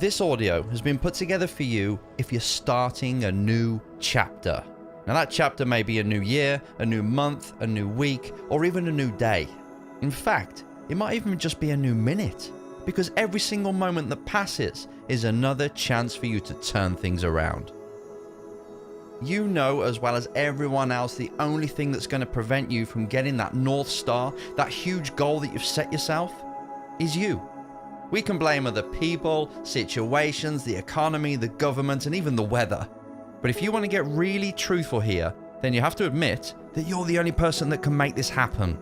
This audio has been put together for you if you're starting a new chapter. Now that chapter may be a new year, a new month, a new week, or even a new day. In fact, it might even just be a new minute, because every single moment that passes is another chance for you to turn things around. You know as well as everyone else, the only thing that's going to prevent you from getting that North Star, that huge goal that you've set yourself, is you. We can blame other people, situations, the economy, the government, and even the weather. But if you want to get really truthful here, then you have to admit that you're the only person that can make this happen.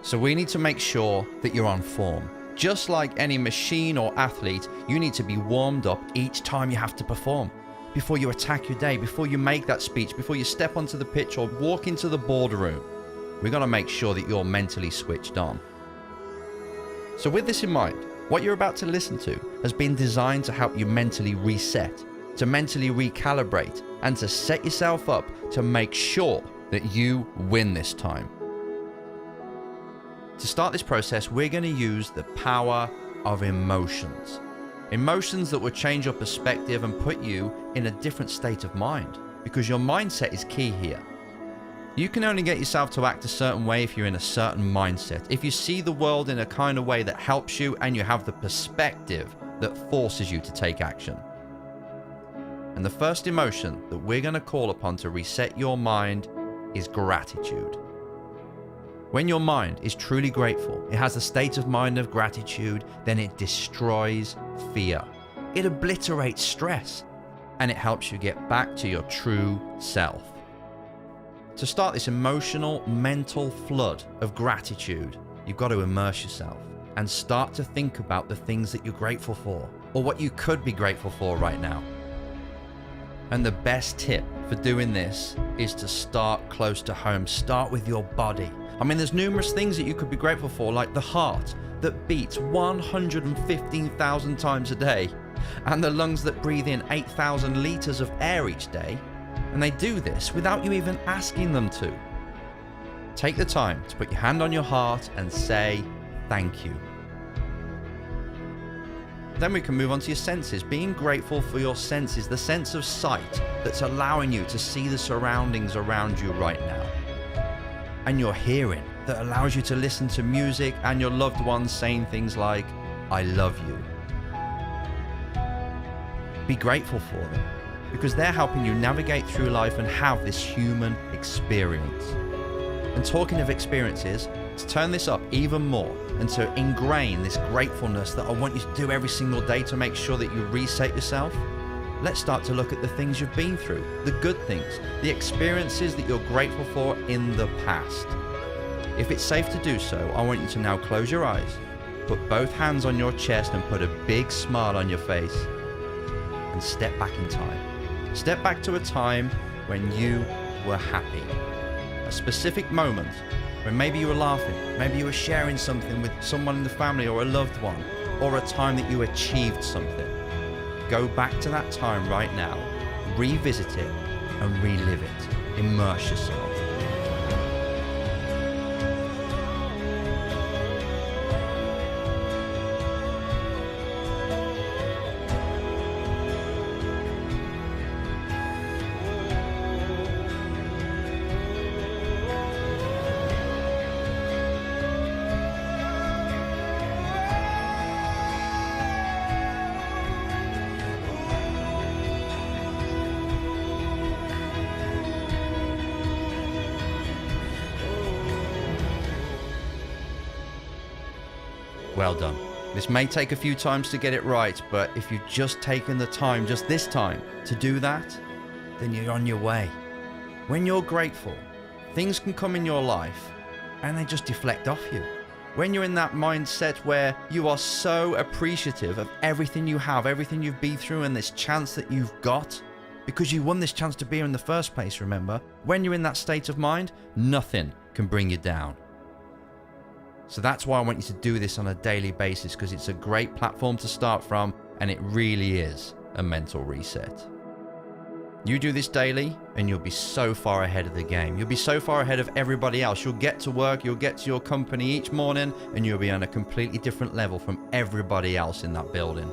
So we need to make sure that you're on form. Just like any machine or athlete, you need to be warmed up each time you have to perform. Before you attack your day, before you make that speech, before you step onto the pitch or walk into the boardroom, we've got to make sure that you're mentally switched on. So with this in mind, what you're about to listen to has been designed to help you mentally reset, to mentally recalibrate, and to set yourself up to make sure that you win this time. To start this process, we're going to use the power of emotions. Emotions that will change your perspective and put you in a different state of mind, because your mindset is key here. You can only get yourself to act a certain way if you're in a certain mindset, if you see the world in a kind of way that helps you and you have the perspective that forces you to take action. And the first emotion that we're going to call upon to reset your mind is gratitude. When your mind is truly grateful, it has a state of mind of gratitude, then it destroys fear. It obliterates stress, and it helps you get back to your true self. To start this emotional, mental flood of gratitude, you've got to immerse yourself and start to think about the things that you're grateful for, or what you could be grateful for right now. And the best tip for doing this is to start close to home. Start with your body. I mean, there's numerous things that you could be grateful for, like the heart that beats 115,000 times a day, and the lungs that breathe in 8,000 liters of air each day, and they do this without you even asking them to. Take the time to put your hand on your heart and say thank you. Then we can move on to your senses, being grateful for your senses, the sense of sight that's allowing you to see the surroundings around you right now. And your hearing that allows you to listen to music and your loved ones saying things like, "I love you." Be grateful for them, because they're helping you navigate through life and have this human experience. And talking of experiences, to turn this up even more and to ingrain this gratefulness that I want you to do every single day to make sure that you reset yourself, let's start to look at the things you've been through, the good things, the experiences that you're grateful for in the past. If it's safe to do so, I want you to now close your eyes, put both hands on your chest and put a big smile on your face, and step back in time. Step back to a time when you were happy. A specific moment when maybe you were laughing, maybe you were sharing something with someone in the family or a loved one, or a time that you achieved something. Go back to that time right now, revisit it and relive it. Immerse yourself. Well done. This may take a few times to get it right, but if you've just taken the time, just this time, to do that, then you're on your way. When you're grateful, things can come in your life and they just deflect off you. When you're in that mindset where you are so appreciative of everything you have, everything you've been through, and this chance that you've got, because you won this chance to be here in the first place, remember? When you're in that state of mind, nothing can bring you down. So that's why I want you to do this on a daily basis, because it's a great platform to start from, and it really is a mental reset. You do this daily and you'll be so far ahead of the game. You'll be so far ahead of everybody else. You'll get to work, you'll get to your company each morning, and you'll be on a completely different level from everybody else in that building.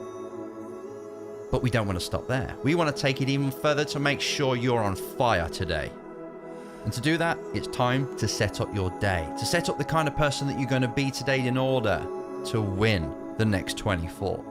But we don't want to stop there. We want to take it even further to make sure you're on fire today. And to do that, it's time to set up your day, to set up the kind of person that you're going to be today in order to win the next 24.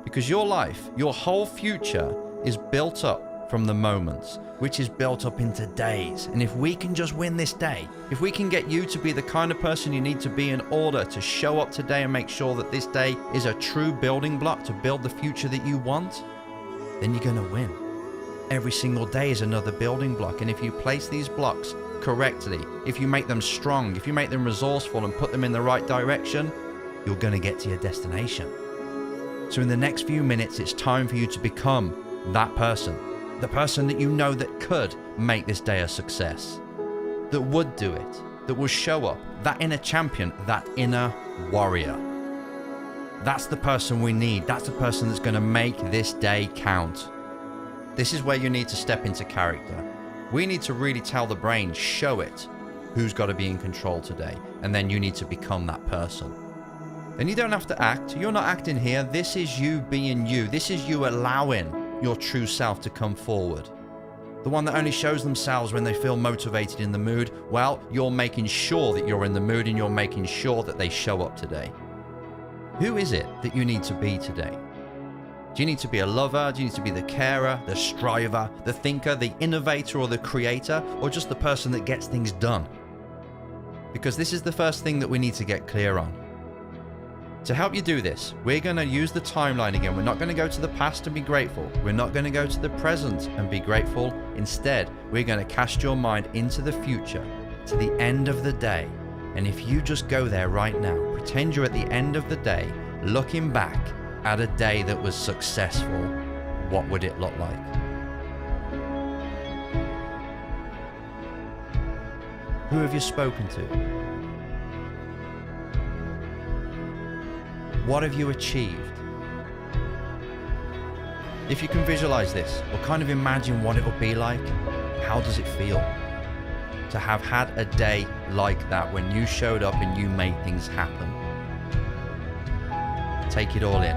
Because your life, your whole future is built up from the moments, which is built up into days. And if we can just win this day, if we can get you to be the kind of person you need to be in order to show up today and make sure that this day is a true building block to build the future that you want, then you're going to win. Every single day is another building block. And if you place these blocks correctly, if you make them strong, if you make them resourceful and put them in the right direction, you're going to get to your destination. So in the next few minutes, it's time for you to become that person. The person that you know that could make this day a success. That would do it. That will show up. That inner champion. That inner warrior. That's the person we need. That's the person that's going to make this day count. This is where you need to step into character. We need to really tell the brain, show it, who's got to be in control today. And then you need to become that person. And you don't have to act. You're not acting here. This is you being you. This is you allowing your true self to come forward. The one that only shows themselves when they feel motivated in the mood. Well, you're making sure that you're in the mood and you're making sure that they show up today. Who is it that you need to be today? Do you need to be a lover? Do you need to be the carer, the striver, the thinker, the innovator, or the creator, or just the person that gets things done? Because this is the first thing that we need to get clear on. To help you do this, we're going to use the timeline again. We're not going to go to the past and be grateful. We're not going to go to the present and be grateful. Instead, we're going to cast your mind into the future, to the end of the day. And if you just go there right now, pretend you're at the end of the day, looking back at a day that was successful, what would it look like? Who have you spoken to? What have you achieved? If you can visualize this, or kind of imagine what it will be like, how does it feel to have had a day like that when you showed up and you made things happen? Take it all in.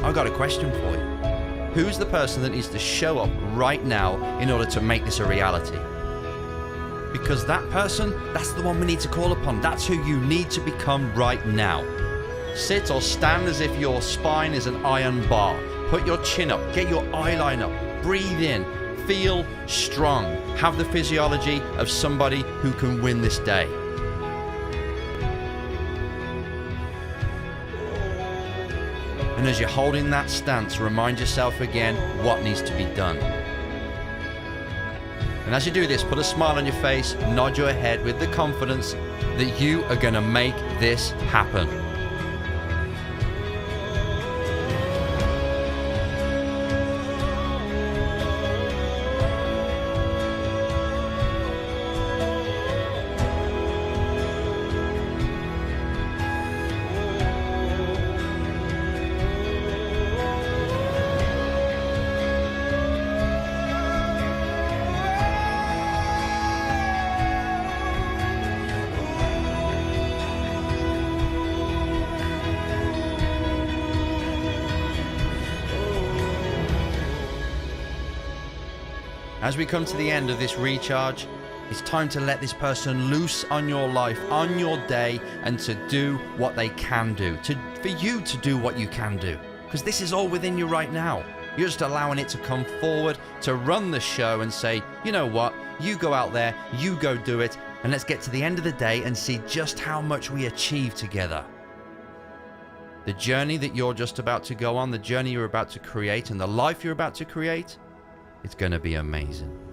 I've got a question for you. Who's the person that needs to show up right now in order to make this a reality? Because that person, that's the one we need to call upon. That's who you need to become right now. Sit or stand as if your spine is an iron bar. Put your chin up, get your eyeline up, breathe in, feel strong. Have the physiology of somebody who can win this day. And as you're holding that stance, remind yourself again what needs to be done. And as you do this, put a smile on your face, nod your head with the confidence that you are going to make this happen. As we come to the end of this recharge, it's time to let this person loose on your life, on your day, and to do what they can do. For you to do what you can do. Because this is all within you right now. You're just allowing it to come forward, to run the show and say, you know what, you go out there, you go do it, and let's get to the end of the day and see just how much we achieve together. The journey that you're just about to go on, the journey you're about to create, and the life you're about to create, it's going to be amazing.